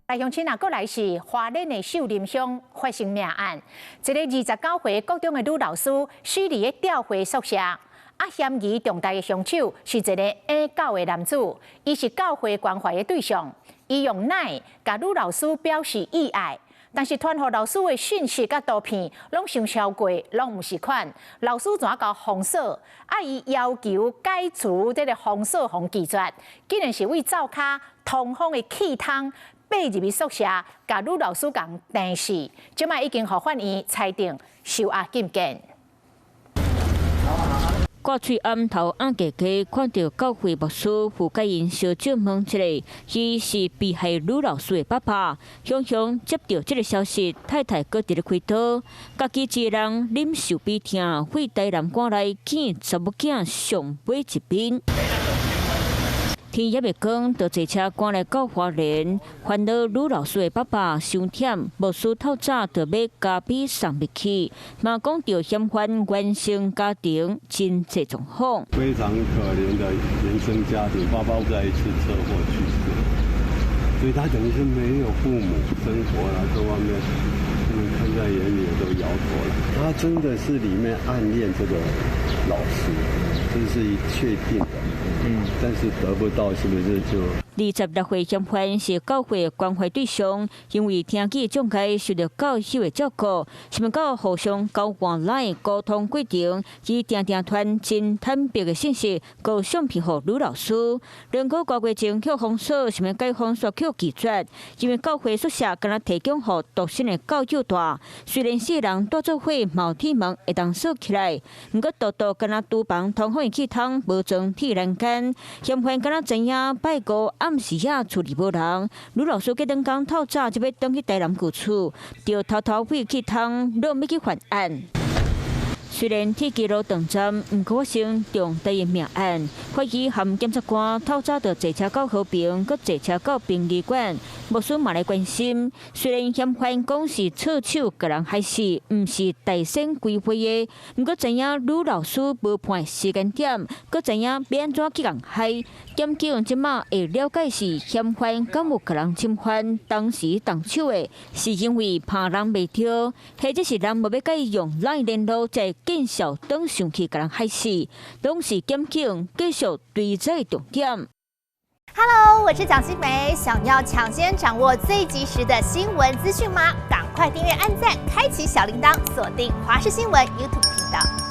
来乡亲啊，过来是花莲的秀林乡发生命案，一个29岁高中的女老师死伫个吊回宿舍。嫌疑重大的凶手是一个A9的男子，伊是教会关怀的对象，伊用奶甲女老师表示意爱。 但是传互老师的讯息甲图片，拢上超过，拢毋是款。老师怎甲封锁？伊要求解除这个封锁封拒绝，竟然是为灶骹通风的气汤爬入去宿舍，甲女老师共电视。即卖已经互法院裁定收押禁见。 挂喙暗头暗家家，看到教会牧师傅甲因小姐问一个，伊是被害女老师的爸爸。雄雄接到这个消息，太太搁伫咧开刀，家己一个人忍受鼻痛，回台南赶来见查某囝上尾一边。 天也未光，就坐车赶来到花莲，烦恼女老师的爸爸伤忝，牧师透早就要加倍送入去，嘛讲到嫌犯原生家庭真济状况，非常可怜的原生家庭，爸爸在一次车祸去世，所以他等于是没有父母生活了，各方面看在眼里都摇头了。他真的是里面暗恋这个老师，这是确定的。 但是得不到，是不是就？26岁嫌犯是教会关怀对象，因为听见中介受到教友的照顾，想要到互相交换来沟通过程，伊定定传真坦白的信息，和相片给女老师。两个多月前去封锁，想要解封锁去拒绝，因为教会宿舍敢若提供给独身的教友大，虽然4人住做伙毛铁门会当锁起来，不过独独敢若厨房通风的气汤无装铁栏杆。 嫌犯敢若知影拜五暗时也厝里无人，女老师隔两天透早就要转去台南居厝，就偷偷费去汤，落要去犯案。 虽然铁基路长站，毋过发生重大的命案，法医含检察官透早就坐车到和平，搁坐车到殡仪馆，牧师嘛来关心。虽然嫌犯讲是错手甲人害死，毋是大先规划的，毋过知影女老师无判时间点，搁知影要安怎去人害。检警即马会了解是嫌犯敢有甲人侵犯，当时动手的，是因为怕人袂着，或者是人无要甲伊用来联络才。 见效等上去，甲人害死，拢是检警继续追查重点。Hello， 我是蒋欣梅。想要抢先掌握最及时的新闻资讯吗？赶快订阅、按赞、开启小铃铛，锁定华视新闻 YouTube 频道。